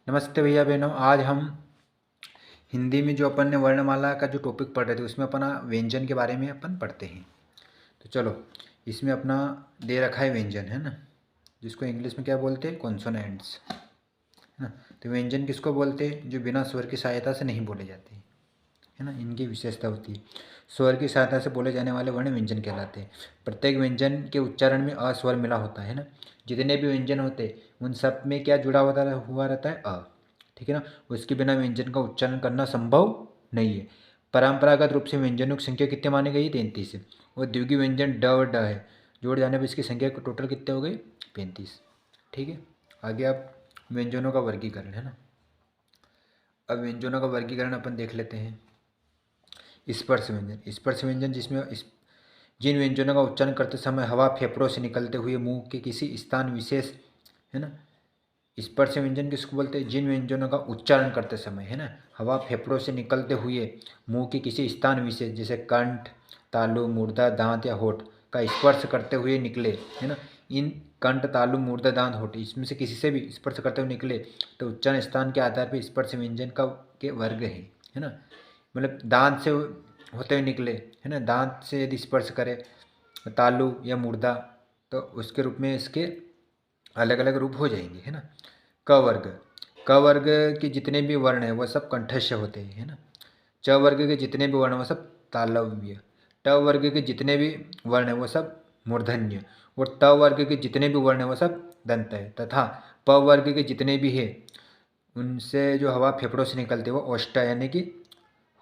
नमस्ते भैया बहनों। आज हम हिंदी में जो अपन ने वर्णमाला का जो टॉपिक पढ़ रहे थे उसमें अपना व्यंजन के बारे में अपन पढ़ते हैं। तो चलो, इसमें अपना दे रखा है व्यंजन, है ना, जिसको इंग्लिश में क्या बोलते हैं, कॉन्सोनेंट्स, है ना। तो व्यंजन किसको बोलते हैं? जो बिना स्वर की सहायता से नहीं बोले जाते, है ना, इनकी विशेषता होती है। स्वर की सहायता से बोले जाने वाले वर्ण व्यंजन कहलाते हैं। प्रत्येक व्यंजन के उच्चारण में अ स्वर मिला होता है ना। जितने भी व्यंजन होते हैं उन सब में क्या जुड़ा हुआ रहता है? अ। ठीक है ना। उसके बिना व्यंजन का उच्चारण करना संभव नहीं है। परंपरागत रूप से व्यंजनों की संख्या कितने मानी गई? 33 है। और द्विगु व्यंजन ड और ड है, जोड़ जाने पर इसकी संख्या टोटल कितने हो गए? 35। ठीक है। आगे आप व्यंजनों का वर्गीकरण, है ना। अब व्यंजनों का वर्गीकरण अपन देख लेते हैं। स्पर्श व्यंजन। स्पर्श व्यंजन जिसमें जिन व्यंजनों का उच्चारण करते समय हवा फेफड़ों से निकलते हुए मुंह के किसी स्थान विशेष, है ना। स्पर्श व्यंजन किसको बोलते हैं? जिन व्यंजनों का उच्चारण करते समय, है ना, हवा फेफड़ों से निकलते हुए मुंह के किसी स्थान विशेष जैसे कंठ, तालु, मूर्धा, दांत या होठ का स्पर्श करते हुए निकले, है ना। इन कंठ, तालु, मूर्धा, दांत, होठ इसमें से किसी से भी स्पर्श करते हुए निकले तो उच्चारण स्थान के आधार पर स्पर्श व्यंजन का के वर्ग है ना। मतलब दांत से होते हुए निकले, है ना, दांत से यदि स्पर्श करे तालु या मुर्दा तो उसके रूप में इसके अलग अलग रूप हो जाएंगे, है ना। क वर्ग। क वर्ग के जितने भी वर्ण हैं वह सब कंठस्य होते हैं, है ना। च वर्ग के जितने भी वर्ण हैं वह सब तालव्य। ट वर्ग के जितने भी वर्ण हैं वह सब मूर्धन्य। और त वर्ग के जितने भी वर्ण हैं वह सब दंत है। तथा प वर्ग के जितने भी हैं उनसे जो हवा फेफड़ों से निकलती है वो ओष्ठ यानी कि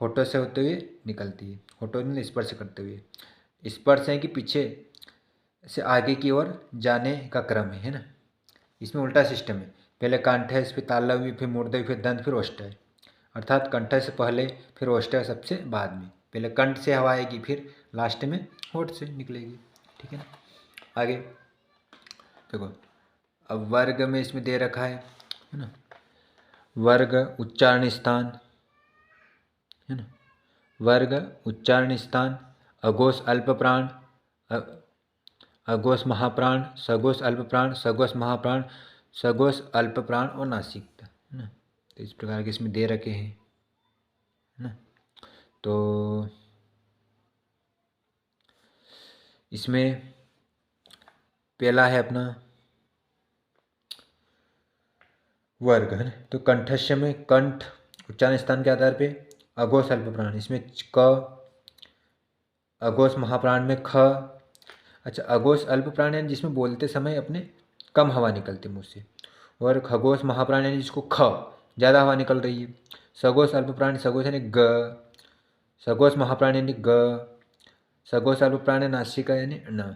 होठों से होते हुए निकलती है, होठों में स्पर्श करते हुए। स्पर्श है कि पीछे से आगे की ओर जाने का क्रम है ना। इसमें उल्टा सिस्टम है, पहले कंठ है, फिर तालव्य, फिर मूर्धन्य, फिर दंत, फिर ओष्ठ है। अर्थात कंठ से पहले, फिर ओष्ठ सबसे बाद में। पहले कंठ से हवा आएगी, फिर लास्ट में होठ से निकलेगी। ठीक है ना। आगे देखो, अब वर्ग में इसमें दे रखा है ना। वर्ग उच्चारण स्थान, है ना। वर्ग उच्चारण स्थान, अघोष अल्प प्राण, अघोष महाप्राण, सघोष अल्प प्राण, सघोष महाप्राण, सघोष अल्प प्राण और नासिक, है ना। तो इस प्रकार के इसमें दे रखे हैं, है ना। तो इसमें पहला है अपना वर्ग, है ना। तो कंठस्य में कंठ उच्चारण स्थान के आधार पे अघोष अल्प प्राण, इसमें क। अघोष महाप्राण में ख। अच्छा, अघोष अल्प प्राण यानी जिसमें बोलते समय अपने कम हवा निकलती मुंह से। और खगोश महाप्राण यानी जिसको ख ज़्यादा हवा निकल रही है। सघोष अल्प प्राण, सघोष यानी ग। सघोष महाप्राण यानी ग। सघोष अल्प प्राण नासिका यानी न।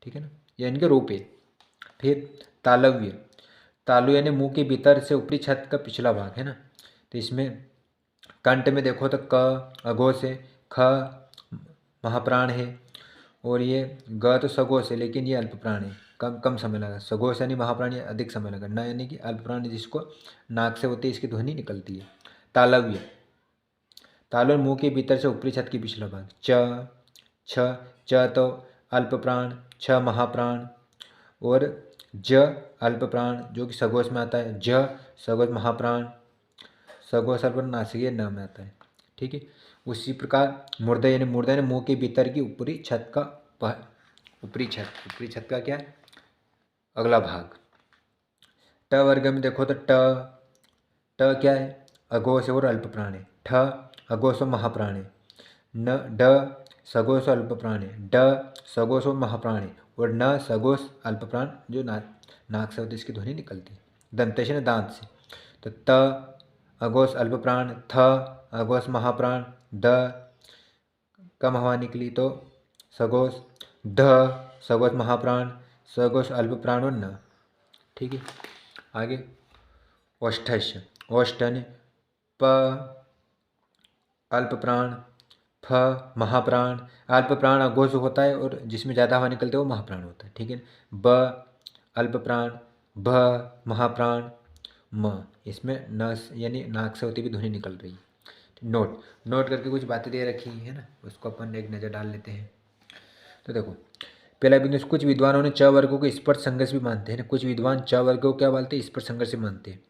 ठीक है ना, ये इनके रूप है। फिर तालव्य। तालु यानी मुंह के भीतर से ऊपरी छत का पिछला भाग, है ना। तो इसमें कंठ में देखो तो क अघोष है, ख महाप्राण है, और ये ग तो सघोष है लेकिन ये अल्प प्राण है, कम कम समय लगा। सघोष यानी महाप्राण या अधिक समय लगा। न यानी कि अल्प प्राण जिसको नाक से होती है इसकी ध्वनि निकलती है। तालव्य। तालु मुंह के भीतर से ऊपरी छत की पिछला भाग। च छ, च तो अल्प प्राण, छ महाप्राण, और ज अल्प प्राण जो कि सघोष में आता है। ज सघोष महाप्राण, सघोष अल्प नासिकीय न में आता है। ठीक है। उसी प्रकार मूर्धा यानी मुंह के भीतर की ऊपरी छत का ऊपरी छत का क्या है? अगला भाग। ट वर्ग में देखो तो ट क्या है? अघोष और अल्प प्राण है। ठ अघोष और महाप्राण है। न ड सघोष और अल्प प्राण है। ड सघोष और महाप्राण है। और न सघोष अल्प प्राण जो नाक से होती है इसकी ध्वनि निकलती है दंत से, दांत से। तो त अघोष अल्प प्राण, थ अघोष महाप्राण, द कम हवा निकली तो सघोष, ध सघोष महाप्राण, सघोष अल्प प्राण और न। ठीक है। आगे ओष्ठस्य। ओष्ठ यानी प अल्प प्राण, फ महाप्राण। अल्प प्राण अघोष होता है और जिसमें ज़्यादा हवा निकलती है वो महाप्राण होता है। ठीक है। ब अल्प प्राण, भ महाप्राण, म इसमें न यानी नाक से होती भी ध्वनि निकल रही है। नोट करके कुछ बातें दे रखी है ना, उसको अपन एक नज़र डाल लेते हैं। तो देखो, पहला बिंदु, कुछ विद्वानों ने च वर्गों को स्पर्श संघर्ष भी मानते हैं। कुछ विद्वान च वर्गों को क्या मानते हैं? स्पर्श संघर्ष भी मानते हैं।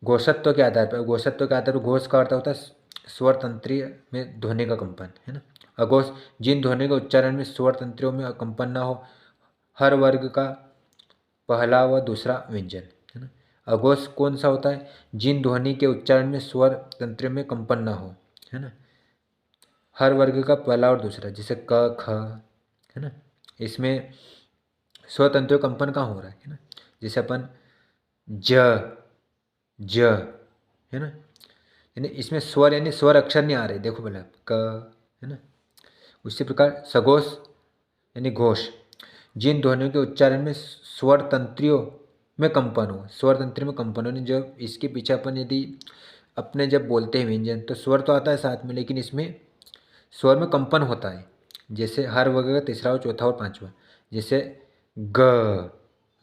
घोषत्व के आधार पर, घोषत्व के आधार पर घोष का अर्थ होता है स्वर तंत्रीय में ध्वनि का कंपन, है ना। अघोष जिन ध्वनि के उच्चारण में स्वर तंत्रियों में कंपन ना हो, हर वर्ग का पहला व दूसरा व्यंजन, है ना। अघोष कौन सा होता है? जिन ध्वनि के उच्चारण में स्वर तंत्र में कंपन ना हो, है ना, हर वर्ग का पहला और दूसरा, जैसे क ख, है ना। इसमें स्वर तंत्र कंपन कहाँ हो रहा है ना, जैसे अपन ज ज, है ना, यानी इसमें स्वर यानी स्वर अक्षर नहीं आ रहे, देखो भला क, है ना। उसी प्रकार सघोष यानी घोष जिन ध्वनियों के उच्चारण में स्वर तंत्रियों में कंपन हो, स्वर तंत्र में कंपन हो, जब इसके पीछे अपन यदि अपने जब बोलते हैं व्यंजन तो स्वर तो आता है साथ में, लेकिन इसमें स्वर में कंपन होता है, जैसे हर वर्ग का तीसरा और चौथा और पांचवा, जैसे ग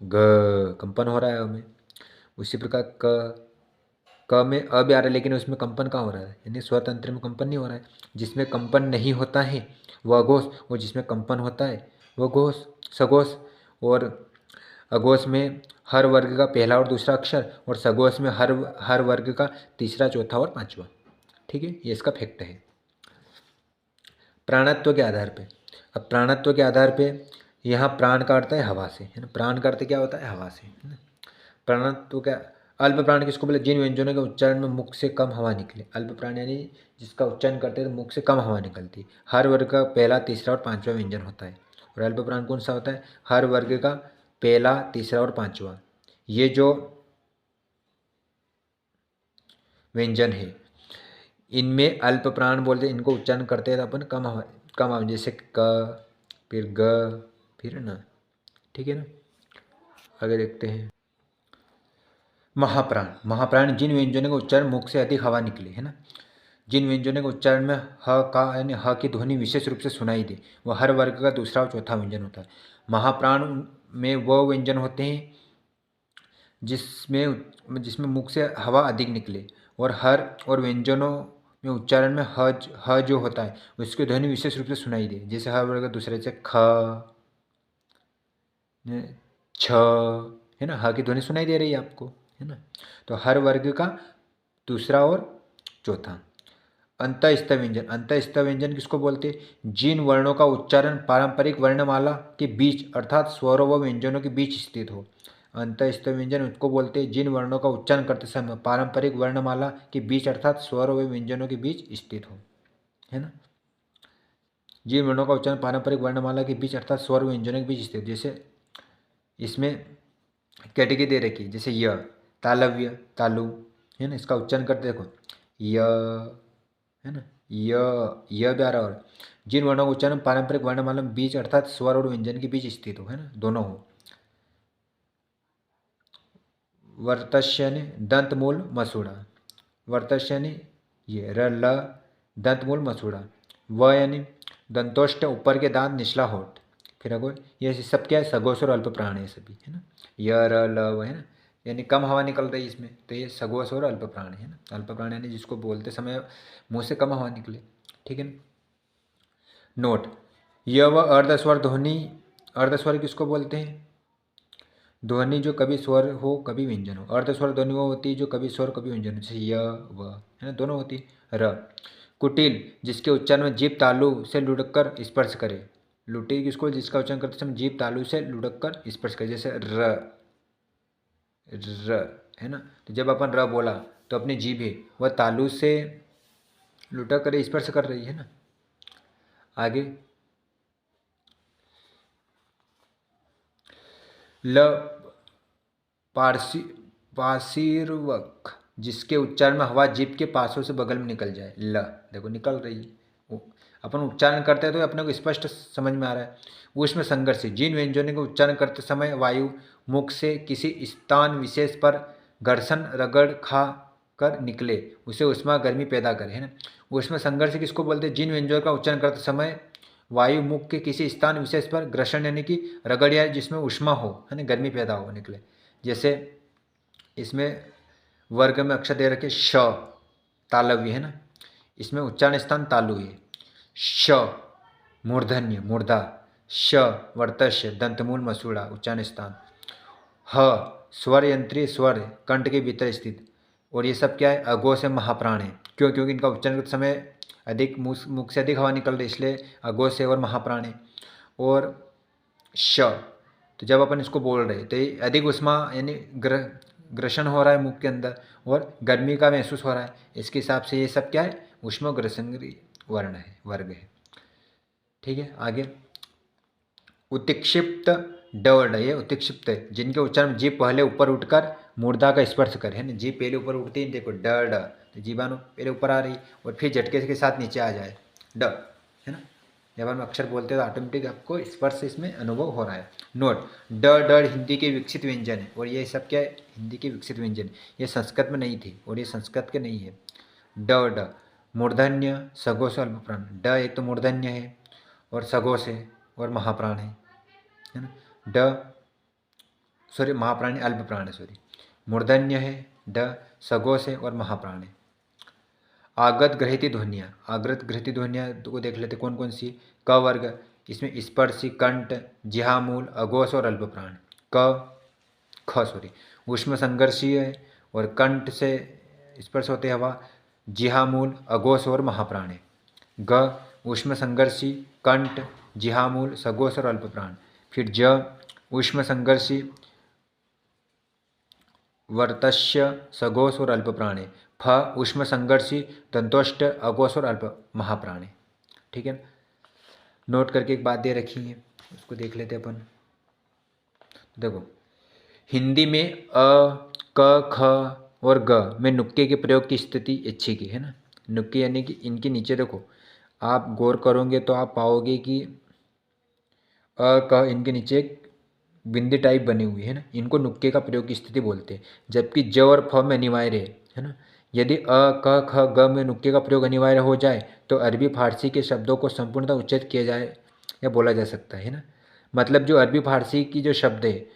ग कंपन हो रहा है हमें। उसी प्रकार क में अ भी आ रहा है, लेकिन उसमें कंपन कहाँ हो रहा है, यानी स्वर तंत्र में कंपन नहीं हो रहा है। जिसमें कंपन नहीं होता है वह अघोष, और जिसमें कंपन होता है वह घोष सघोष। और अघोष में हर वर्ग का पहला और दूसरा अक्षर, और सघोष में हर वर्ग का तीसरा चौथा और पांचवा। ठीक है, ये इसका फैक्ट है। प्राणत्व के आधार पे, अब प्राणत्व के आधार पे यहाँ प्राण का अर्थ है हवा से, है ना। प्राण का अर्थ क्या होता है? हवा से, है ना। प्राणत्व क्या? अल्प प्राण किसको बोले? जिन व्यंजनों के उच्चारण में मुख से कम हवा निकले। अल्प प्राण यानी जिसका उच्चारण करते हैं तो मुख से कम हवा निकलती है। हर वर्ग का पहला, तीसरा और पांचवा व्यंजन होता है। और अल्प प्राण कौन सा होता है? हर वर्ग का पहला, तीसरा और पांचवा, ये जो व्यंजन है इनमें अल्प प्राण बोलते हैं, इनको उच्चारण करते हैं तो अपन कम हवा, जैसे क, फिर ग, फिर न। ठीक है ना। आगे देखते हैं महाप्राण। महाप्राण जिन व्यंजनों का उच्चारण मुख से अधिक हवा निकले, है ना। जिन व्यंजनों के उच्चारण में ह का यानी ह की ध्वनि विशेष रूप से सुनाई दे, वह हर वर्ग का दूसरा और चौथा व्यंजन होता है। महाप्राण में वह व्यंजन होते हैं जिसमें मुख से हवा अधिक निकले, और व्यंजनों में उच्चारण में ह जो होता है उसकी ध्वनि विशेष रूप से सुनाई दे, जैसे हर वर्ग का दूसरे से ख, छ, है ना। ह की ध्वनि सुनाई दे रही है आपको, है ना। तो हर वर्ग का दूसरा और चौथा। अंतःस्थ व्यंजन। अंतःस्थ व्यंजन किसको बोलते हैं? जिन वर्णों का उच्चारण पारंपरिक वर्णमाला के बीच अर्थात स्वरों व व्यंजनों के बीच स्थित हो। अंतःस्थ व्यंजन उसको बोलते हैं जिन वर्णों का उच्चारण करते समय पारंपरिक वर्णमाला के बीच अर्थात स्वरों व व्यंजनों के बीच स्थित हो, है ना। जिन वर्णों का उच्चारण पारंपरिक वर्णमाला के बीच अर्थात स्वर व्यंजनों के बीच स्थित, जैसे इसमें कैटेगरी दे रखी, जैसे य, तालव्य, तालु, है ना। इसका उच्चारण करते देखो य, है ना, य भी आ रहा। और जिन वर्णों का उच्चारण पारंपरिक वर्णमाला में बीच अर्थात स्वर और व्यंजन के बीच स्थित हो, है ना, दोनों हो। वर्तस्य यानी दंतमूल मसूड़ा। वर्तस्य यानी ये र ल दंतमूल मसूड़ा। व यानी दंतोष्ट ऊपर के दांत, निचला होठ। फिर अगो ये सब क्या है? सघोष और अल्प प्राण है सभी, है ना। य र ल व, है ना, यानी कम हवा निकल रही है इसमें, तो ये सघोष और अल्प प्राण है ना। अल्प प्राण यानी जिसको बोलते समय मुंह से कम हवा निकले। ठीक है ना। नोट, य व अर्धस्वर ध्वनि। अर्धस्वर किसको बोलते हैं? ध्वनि जो कभी स्वर हो कभी व्यंजन हो। अर्धस्वर ध्वनि वो होती है जो कभी स्वर कभी व्यंजन हो, जैसे य व, है ना, दोनों होती है। र, कुटिल जिसके उच्चारण में जीभ तालु से लुढ़क स्पर्श करे। लुटिल किसको? जिसका उच्चारण करते समय जीभ तालु से लुढ़क स्पर्श करे, जैसे र, है ना। तो जब अपन र बोला तो अपनी जीभ है वह तालु से लुढ़क कर स्पर्श कर रही है ना। आगे ल, पार्शिवक जिसके उच्चारण में हवा जीभ के पासों से बगल में निकल जाए। ल, देखो निकल रही है, अपन उच्चारण करते हैं तो अपने को स्पष्ट समझ में आ रहा है। ऊष्म संघर्ष, जिन व्यंजनों का उच्चारण करते समय वायु मुख से किसी स्थान विशेष पर घर्षण रगड़ खा कर निकले, उसे ऊष्मा गर्मी पैदा करे, है ना। ऊष्म संघर्ष किसको बोलते हैं? जिन व्यंजनों का उच्चारण करते समय वायु मुख के किसी स्थान विशेष पर घर्षण यानी कि रगड़ या जिसमें ऊष्मा हो, है ना, गर्मी पैदा हो निकले। जैसे इसमें वर्ग में अक्षर दे रखे श, तालव्य, है ना, इसमें उच्चारण स्थान तालु है। श मूर्धन्य मूर्धा, श वर्तस्य दंतमूल मसूड़ा उच्चारण स्थान। ह स्वर यंत्रीय स्वर कंठ के भीतर स्थित और ये सब क्या है, अगो से महाप्राण है। क्यों? क्योंकि इनका उच्चारण करते समय अधिक मुख से अधिक हवा निकल रही, इसलिए अगो से और महाप्राण है। और श, तो जब अपन इसको बोल रहे तो ये अधिक उष्मा यानी ग्रसन हो रहा है मुख के अंदर और गर्मी का महसूस हो रहा है, इसके हिसाब से ये सब क्या है, उष्म ग्रसनगी वर्ण है, वर्ग है। ठीक है, आगे उत्क्षिप्त ड और ड, ये उत्क्षिप्त है जिनके उच्चारण में जीभ पहले ऊपर उठकर मूर्धा का स्पर्श करे, है ना। जीभ पहले ऊपर उठती है, देखो ड ड, तो जीवाणु पहले ऊपर आ रही और फिर झटके के साथ नीचे आ जाए ड, है ना। जब हम अक्षर बोलते हैं तो ऑटोमेटिक आपको स्पर्श इसमें अनुभव हो रहा है। नोट, ड ड हिंदी के विकसित व्यंजन है और ये सब क्या है, हिंदी के विकसित व्यंजन, ये संस्कृत में नहीं थे और ये संस्कृत के नहीं है। ड ड मूर्धन्य सगो से अल्पप्राण, ड एक तो मूर्धन्य है और सगो से और महाप्राण है ना। ड सॉरी महाप्राण अल्प प्राण है, सॉरी मूर्धन्य है, ड सगो से और महाप्राण है। आगत ग्रहित ध्वनियाँ, आगत ग्रहित ध्वनियाँ को देख लेते कौन कौन सी। क वर्ग, इसमें स्पर्शी कंठ जिहामूल अघोष और अल्प प्राण। क ख सॉरी उष्म संघर्षीय है और कंठ से स्पर्श होते हवा, जिहामूल अघोष और महाप्राण है। ग उष्म संघर्षी कंठ जिहामूल सघोष और अल्प प्राण। फिर ज उष्म संघर्षी वर्तस्य सघोष और अल्प प्राणे। फ उष्म संघर्षी दंतोष्ट अघोष और अल्प महाप्राणे। ठीक है, नोट करके एक बात दे रखी है, उसको देख लेते अपन। देखो हिंदी में अ क ख और ग में नुक्के के प्रयोग की स्थिति अच्छी की है ना। नुक्के यानी कि इनके नीचे देखो, आप गौर करोगे तो आप पाओगे कि अ क इनके नीचे एक बिंदी टाइप बनी हुई है ना, इनको नुक्के का प्रयोग की स्थिति बोलते हैं। जबकि ज और फ में अनिवार्य है ना। यदि अ क ख ग में नुक्के का प्रयोग अनिवार्य हो जाए तो अरबी फारसी के शब्दों को संपूर्णतः उच्चरित किया जाए या बोला जा सकता है ना। मतलब जो अरबी फारसी की जो शब्द है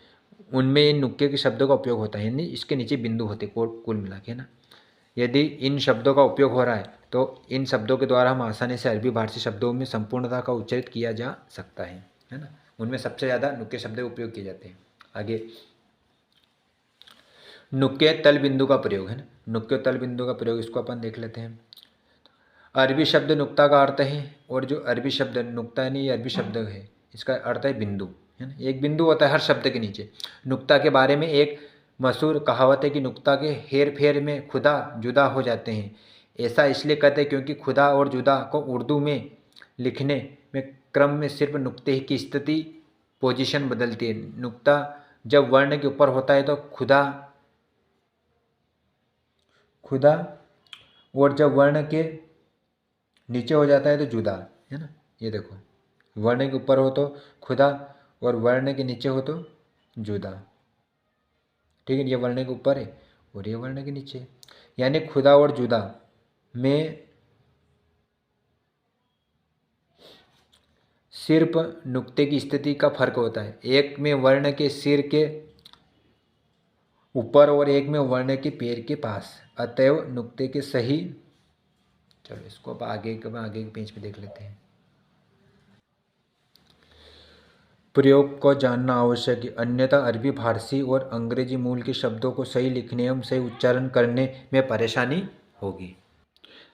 उनमें इन नुक्के के शब्दों का उपयोग होता है, यानी इसके नीचे बिंदु होते कुल मिला के ना। यदि इन शब्दों का उपयोग हो रहा है तो इन शब्दों के द्वारा हम आसानी से अरबी फारसी शब्दों में संपूर्णता का उच्चरित किया जा सकता है ना। उनमें सबसे ज़्यादा नुक्के शब्द उपयोग किए जाते हैं। आगे नुक्के तल बिंदु का प्रयोग है ना, नुक्के तल बिंदु का प्रयोग इसको अपन देख लेते हैं। अरबी शब्द नुक्ता का अर्थ है और जो अरबी शब्द नुक्ता यानी ये अरबी शब्द है, इसका अर्थ है बिंदु, है ना। एक बिंदु होता है हर शब्द के नीचे। नुक्ता के बारे में एक मशहूर कहावत है कि नुक्ता के हेर फेर में खुदा जुदा हो जाते हैं। ऐसा इसलिए कहते हैं क्योंकि खुदा और जुदा को उर्दू में लिखने में क्रम में सिर्फ नुक्ते की स्थिति पोजीशन बदलती है। नुक्ता जब वर्ण के ऊपर होता है तो खुदा खुदा और जब वर्ण के नीचे हो जाता है तो जुदा, है ना। ये देखो वर्ण के ऊपर हो तो खुदा और वर्ण के नीचे हो तो जुदा। ठीक है, ये वर्ण के ऊपर है और ये वर्ण के नीचे, यानी खुदा और जुदा में सिर्फ नुक्ते की स्थिति का फर्क होता है। एक में वर्ण के सिर के ऊपर और एक में वर्ण के पैर के पास। अतएव नुक्ते के सही, चलो इसको अब आगे के पेज पे देख लेते हैं। प्रयोग को जानना आवश्यक है, अन्यथा अरबी फारसी और अंग्रेजी मूल के शब्दों को सही लिखने एवं सही उच्चारण करने में परेशानी होगी,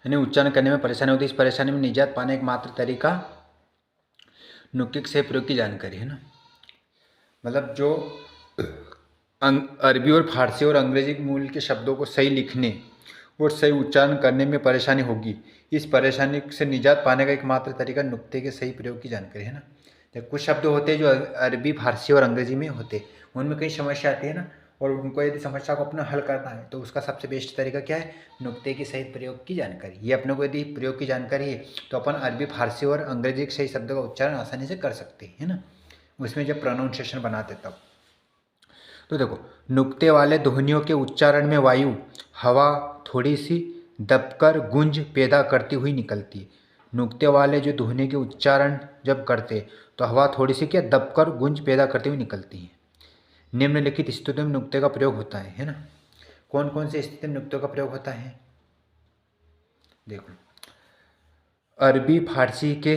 यानी उच्चारण करने में परेशानी होती है। इस परेशानी में निजात पाने का मात्र तरीका नुक्के से प्रयोग की जानकारी है ना। मतलब जो अरबी और फारसी और अंग्रेजी मूल के शब्दों को सही लिखने और सही उच्चारण करने में परेशानी होगी, इस परेशानी से निजात पाने का एकमात्र तरीका नुक्ते के सही प्रयोग की जानकारी है ना। जब कुछ शब्द होते हैं जो अरबी फारसी और अंग्रेजी में होते, उनमें कई समस्या आती है ना, और उनको यदि समस्या को अपना हल करना है तो उसका सबसे बेस्ट तरीका क्या है, नुक्ते की सही प्रयोग की जानकारी। ये अपने को यदि प्रयोग की जानकारी है तो अपन अरबी फारसी और अंग्रेजी के सही शब्दों का उच्चारण आसानी से कर सकते हैं, है ना। उसमें जब प्रोनाउंसिएशन बनाते तब। तो देखो नुक्ते वाले ध्वनियों के उच्चारण में वायु हवा थोड़ी सी दबकर गूंज पैदा करती हुई निकलती है। नुक्ते वाले जो ध्वनि के उच्चारण जब करते तो हवा थोड़ी सी क्या दबकर गूंज पैदा करती हुई निकलती है। निम्नलिखित स्थितियों में नुक्ते का प्रयोग होता है ना। कौन कौन सी स्थिति में नुक्तों का प्रयोग होता है, देखो अरबी फारसी के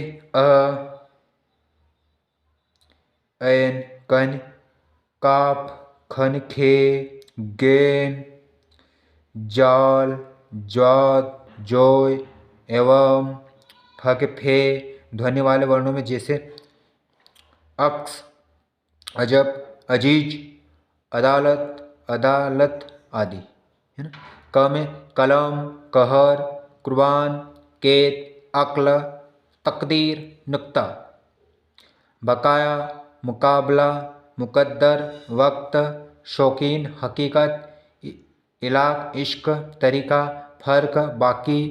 ऐन कन काफ खन खे गैन जाल, ज्वाद, जोय एवं फ के फे ध्वनि वाले वर्णों में जैसे अक्स, अजब, अजीज, अदालत, अदालत आदि, है ना। क में कलम, कहर, कुर्बान, केत, अक्ल, तकदीर, नुक्ता। बकाया, मुकाबला, मुकद्दर, वक्त, शौकीन, हकीकत, इलाक, इश्क, तरीका, फ़र्क, बाकी,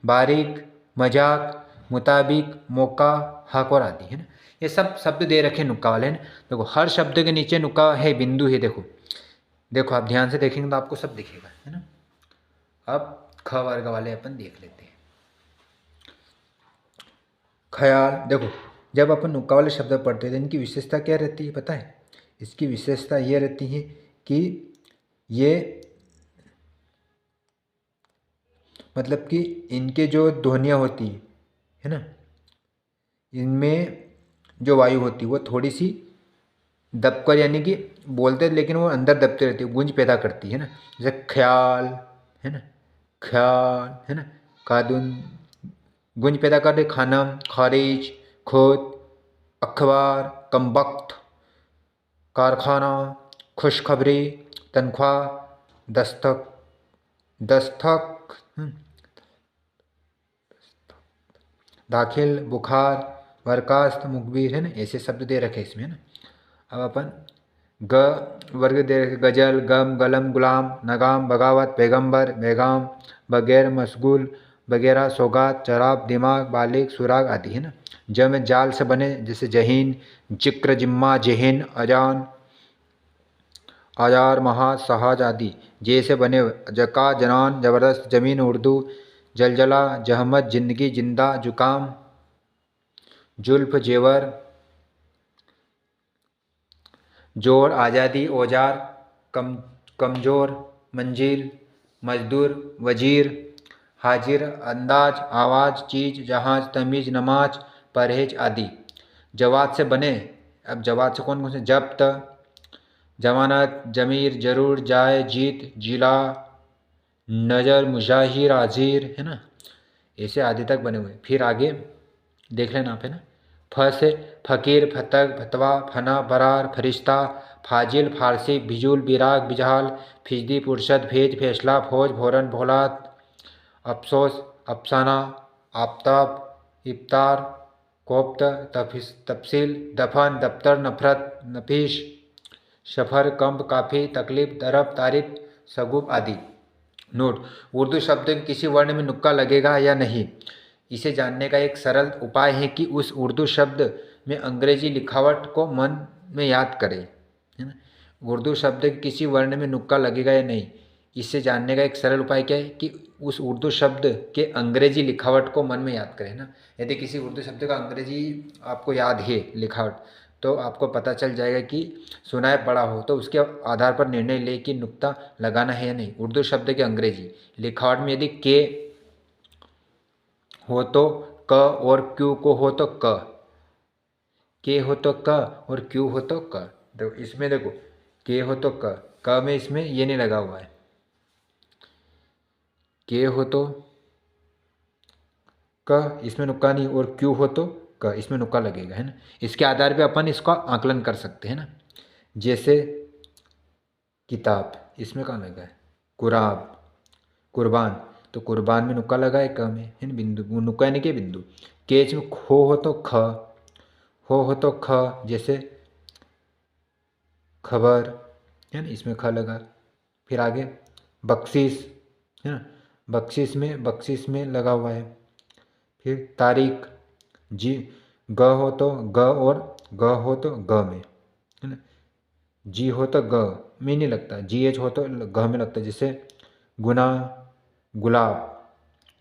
बारीक, मजाक, मुताबिक, मौका, हक और आदि, है ना। ये सब शब्द दे रखे नुक्का वाले, हैं। देखो हर शब्द के नीचे नुक्का है, बिंदु है। देखो देखो आप ध्यान से देखेंगे तो आपको सब दिखेगा, है ना। अब ख वर्ग वाले अपन देख लेते हैं। ख्याल, देखो जब अपन नुक्का वाले शब्द पढ़ते हैं तो इनकी विशेषता क्या रहती है पता है? इसकी विशेषता ये रहती है कि ये मतलब कि इनके जो ध्वनियाँ होती है ना, इनमें जो वायु होती है वो थोड़ी सी दबकर, यानी कि बोलते लेकिन वो अंदर दबती रहती है, गूंज पैदा करती है ना। जैसे ख्याल, है ना, ख्याल, है ना, कादुन गूंज पैदा कर दे। खानम, खारिज, खुद, अखबार, कमबख्त, कारखाना, खुशखबरी, तनख्वाह, दस्तक, दस्तक, दाखिल, बुखार, बर्खास्त, मुखबिर, है ना। ऐसे शब्द दे रखे इसमें, है ना। अब अपन ग वर्ग दे रखे, गजल, गम, गलम, गुलाम, नगाम, बगावत, पैगंबर, पैगाम, बगैर, मशगूल, वगैरह, सौगात, चराब, दिमाग, बालिग, सुराग आदि, है ना। ज में जाल से बने जैसे जहीन, जिक्र, जिम्मा, जहन, अजान, आजार, महाज, सहाज आदि। जे से बने जका, जनान, जबरदस्त, जमीन, उर्दू, जलजला, जहमत, जिंदगी, जिंदा, जुकाम, जुल्फ, जेवर, जोर, आज़ादी, औजार, कमज़ोर, मंजिल, मजदूर, वजीर, हाजिर, अंदाज, आवाज़, चीज़, जहाज, तमीज़, नमाज, परहेज आदि। जवाद से बने, अब जवाद से कौन कौन से? जब्त, जमानत, जमीर, जरूर, जाए, जीत, जिला, नज़र, मुजाहिर, आजीर, है ना। ऐसे आदि तक बने हुए। फिर आगे देख लेना आप, है ना। फ से फ़कीर, फतक, फतवा, फना, बरार, फरिश्ता, फाजिल, फारसी, बिजुल, बिराग, बिजहाल, फिजदी, पुरशद, भेज, फैसला, फौज, भोरन, भोलात, अफसोस, अफसाना, आफ्ताब, इफ्तार, कोफ्त, तफसील, दफन, दफ्तर, नफरत, नफीश, सफ़र, कम्ब, काफ़ी, तकलीफ, दरब, तारीफ, सगुब आदि। नोट, उर्दू शब्द के किसी वर्ण में नुक्का लगेगा या नहीं, इसे जानने का एक सरल उपाय है कि उस उर्दू शब्द में अंग्रेजी लिखावट को मन में याद करें, है ना। उर्दू शब्द के किसी वर्ण में नुक्का लगेगा या नहीं, इसे जानने का एक सरल उपाय क्या है कि उस उर्दू शब्द के अंग्रेजी लिखावट को मन में याद करें ना। यदि किसी उर्दू शब्द का अंग्रेजी आपको याद है लिखावट, तो आपको पता चल जाएगा कि सुना है पढ़ा हो, तो उसके आधार पर निर्णय ले कि नुक्ता लगाना है या नहीं। उर्दू शब्द के अंग्रेजी लिखावट में यदि के हो तो क, और क्यू को हो तो क, के हो तो क, और क्यू हो तो क। देखो इसमें देखो के हो तो क में इसमें ये नहीं लगा हुआ है। के हो तो क, इसमें नुक्का नहीं, और क्यू हो तो क, इसमें नुक्का लगेगा, है ना। इसके आधार पे अपन इसका आकलन कर सकते हैं ना। जैसे किताब, इसमें कहाँ लगा है? कुराब, कुर्बान, तो कुर्बान में नुक्का लगा है क में, है ना। बिंदु, वो नुक्का यानी कि बिंदु। केच में खो हो तो ख, हो तो ख, जैसे खबर, है ना, इसमें ख लगा। फिर आगे बख्शीश, है ना, बख्शीश में लगा हुआ है। फिर तारीख, जी, ग हो तो ग, और ग हो तो ग में, है ना। जी हो तो ग में नहीं लगता, जी एच हो तो ग में लगता है। जैसे गुना, गुलाब,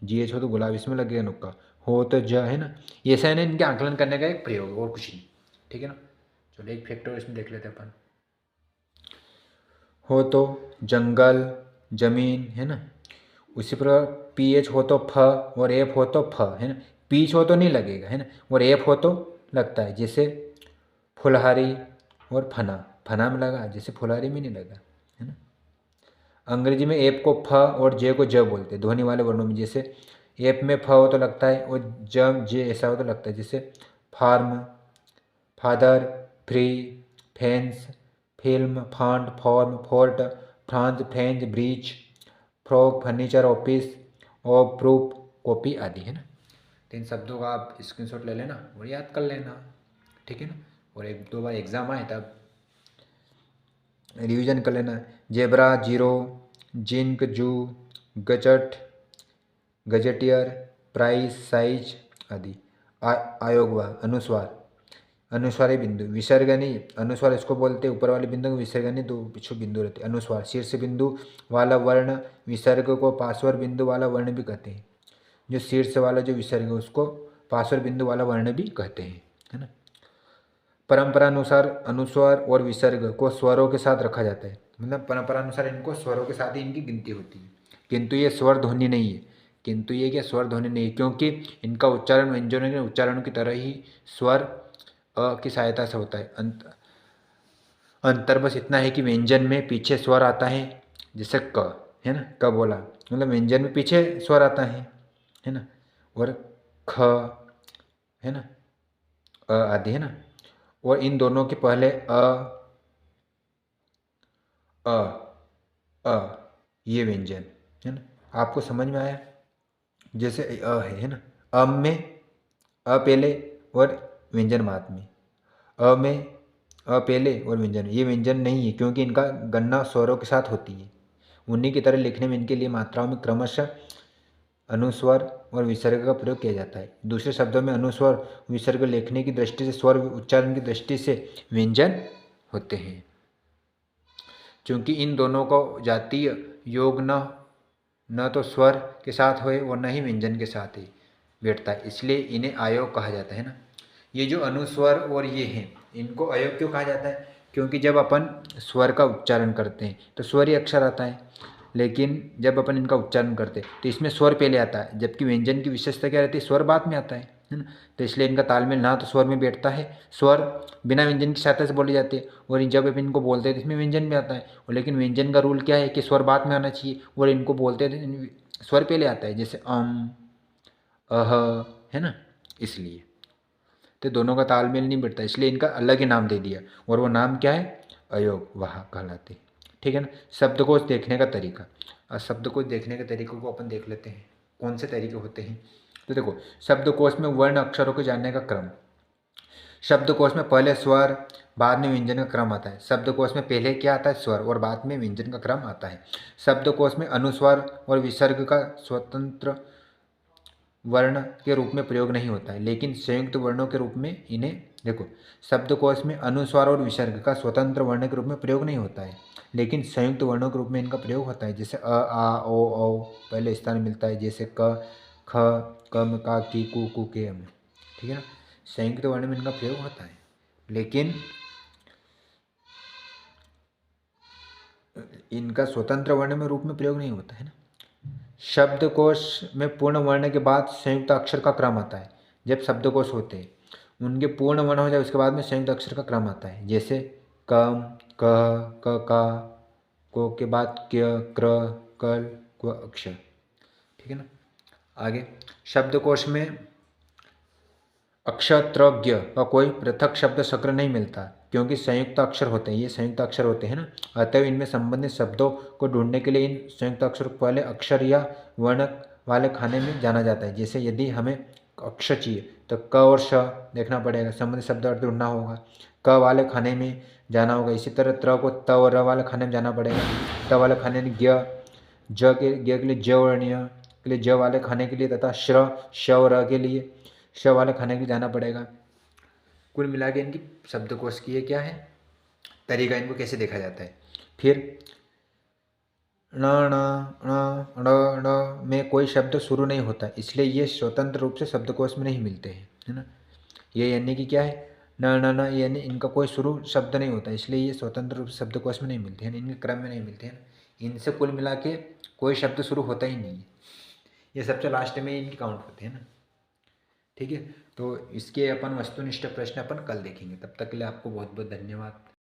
जी एच हो तो गुलाब, इसमें लगेगा नुक्का। हो तो ज, है ना। ये ऐसा है ना, इनके आकलन करने का एक प्रयोग और कुछ नहीं, ठीक है ना। चलो एक फैक्टर इसमें देख लेते हैं अपन। हो तो जंगल, जमीन, है ना। उसी पर पी एच हो तो फ, और एफ हो तो फ, है ना। पीच हो तो नहीं लगेगा, है ना, और एफ हो तो लगता है। जैसे फुलहारी और फना, फना में लगा, जैसे फुलहारी में नहीं लगा, है ना। अंग्रेजी में एप को फ और जे को ज बोलते हैं ध्वनि वाले वर्णों में। जैसे एप में फ हो तो लगता है और ज जे ऐसा हो तो लगता है। जैसे farm, father, free, fence, film, fund, form, fort, France, French, bridge, frock, furniture, office और प्रूफ, कॉपी आदि, है ना। तो इन शब्दों का आप स्क्रीनशॉट ले लेना और याद कर लेना, ठीक है ना। और एक दो बार एग्ज़ाम आए तब रिवीजन कर लेना। जेब्रा, जीरो, जिंक, जू, गजट, गजेटियर, प्राइस, साइज आदि। आयोग व अनुस्वार, अनुस्वारी बिंदु, विसर्ग नहीं, अनुस्वार इसको बोलते हैं ऊपर वाले बिंदु को विसर्ग नहीं, दो पीछे बिंदु रहते। अनुस्वार शीर्ष बिंदु वाला वर्ण, विसर्ग को पार्श्व बिंदु वाला वर्ण भी कहते हैं। जो शीर्ष वाला जो विसर्ग है उसको पार्श्व बिंदु वाला वर्ण भी कहते हैं, है ना। परंपरा अनुसार अनुस्वार और विसर्ग को स्वरों के साथ रखा जाता है, मतलब परंपरा अनुसार इनको स्वरों के साथ ही इनकी गिनती होती है। किंतु ये स्वर ध्वनि नहीं है, किंतु ये क्या स्वर ध्वनि नहीं है, क्योंकि इनका उच्चारण व्यंजनों के उच्चारणों की तरह ही स्वर की सहायता से होता है। अंतर बस इतना है कि व्यंजन में पीछे स्वर आता है, जैसे क, है ना, क बोला मतलब व्यंजन में पीछे स्वर आता है ना। और ख, है ना, आदि, है ना। और इन दोनों के पहले अ अ ये व्यंजन, है ना। आपको समझ में आया। जैसे है ना, अम में अ पहले और व्यंजन बाद में, अ में अ पहले और व्यंजन, ये व्यंजन नहीं है क्योंकि इनका गणना स्वरों के साथ होती है। उन्हीं की तरह लिखने में इनके लिए मात्राओं में क्रमशः अनुस्वर और विसर्ग का प्रयोग किया जाता है। दूसरे शब्दों में अनुस्वर विसर्ग लेखने की दृष्टि से, स्वर उच्चारण की दृष्टि से व्यंजन होते हैं। क्योंकि इन दोनों को जातीय योग न तो स्वर के साथ होए और न ही व्यंजन के साथ ही बैठता है, इसलिए इन्हें अयोग कहा जाता है ना। ये जो अनुस्वर और ये हैं, इनको अयोग क्यों कहा जाता है, क्योंकि जब अपन स्वर का उच्चारण करते हैं तो स्वर ही अक्षर आता है, लेकिन जब अपन इनका उच्चारण करते हैं तो इसमें स्वर पहले आता है, जबकि व्यंजन की विशेषता क्या रहती है, स्वर बाद में आता है ना। तो इसलिए इनका तालमेल ना तो स्वर में बैठता है, स्वर बिना व्यंजन की सहायता से बोली जाती है, और जब अपन इनको बोलते हैं तो इसमें व्यंजन भी आता है। और लेकिन व्यंजन का रूल क्या है कि स्वर बाद में आना चाहिए, और इनको बोलते हैं तो स्वर पहले आता है, जैसे अह, है ना। इसलिए तो दोनों का तालमेल नहीं बैठता, इसलिए इनका अलग ही नाम दे दिया, और वो नाम क्या है, अयोग वह कहलाते, ठीक है ना। शब्दकोश देखने का तरीका, और शब्दकोश देखने के तरीकों को अपन देख लेते हैं, कौन से तरीके होते हैं। तो देखो, शब्दकोश में वर्ण अक्षरों को जानने का क्रम। शब्दकोश में पहले स्वर बाद में व्यंजन का क्रम आता है। शब्दकोश में पहले क्या आता है, स्वर, और बाद में व्यंजन का क्रम आता है। शब्दकोश में अनुस्वार और विसर्ग का स्वतंत्र वर्ण के रूप में प्रयोग नहीं होता है, लेकिन संयुक्त वर्णों के रूप में इन्हें, देखो, शब्दकोश में अनुस्वार और विसर्ग का स्वतंत्र वर्ण के रूप में प्रयोग नहीं होता है, लेकिन संयुक्त वर्णों के रूप में इनका प्रयोग होता है। जैसे आ ओ औ पहले स्थान मिलता है, जैसे क ख कम का की कु के अम, ठीक है ना। संयुक्त वर्ण में इनका प्रयोग होता है, लेकिन इनका स्वतंत्र वर्ण में रूप में प्रयोग नहीं होता है ना। शब्दकोश में पूर्ण वर्ण के बाद संयुक्त अक्षर का क्रम आता है। जब शब्दकोश होते हैं उनके पूर्ण वर्ण हो जाए उसके बाद में संयुक्त अक्षर का क्रम आता है, जैसे कम, कह, क का, को के बाद क्य, क्र, कल, क्व अक्षर, ठीक है ना। आगे, शब्दकोश में अक्षत्रज्ञ का कोई पृथक शब्द शक्र नहीं मिलता, क्योंकि संयुक्त अक्षर होते हैं, ये संयुक्त अक्षर होते हैं ना। अतः इनमें संबंधित शब्दों को ढूंढने के लिए इन संयुक्त अक्षर को पहले अक्षर या वर्ण वाले खाने में जाना जाता है। जैसे यदि हमें अक्षर चाहिए तो क और श देखना पड़ेगा, संबंधित शब्द अर्थ ढूंढना होगा, क वाले खाने में जाना होगा। इसी तरह त्र को त और र वाले खाने में जाना पड़ेगा, त वाले खाने में ज्ञ, ज के लिए ज वर्णीय के लिए ज वाले खाने के लिए, तथा श्र, श और र के लिए श वाले खाने के लिए जाना पड़ेगा। कुल मिला के इनकी शब्दकोश की ये क्या है, तरीका, इनको कैसे देखा जाता है। फिर ण ण ण ण में कोई शब्द शुरू नहीं होता, इसलिए ये स्वतंत्र रूप से शब्दकोश में नहीं मिलते हैं, है ना। ये यानी कि क्या है, न न न, यानी इनका कोई शुरू शब्द नहीं होता, इसलिए ये स्वतंत्र रूप से शब्दकोश में नहीं मिलते हैं, इनके क्रम में नहीं मिलते हैं। इनसे कुल मिला के कोई शब्द शुरू होता ही नहीं है, ये सबसे लास्ट में इनकी काउंट होते हैं ना, ठीक है। तो इसके अपन वस्तुनिष्ठ प्रश्न अपन कल देखेंगे, तब तक के लिए आपको बहुत बहुत धन्यवाद।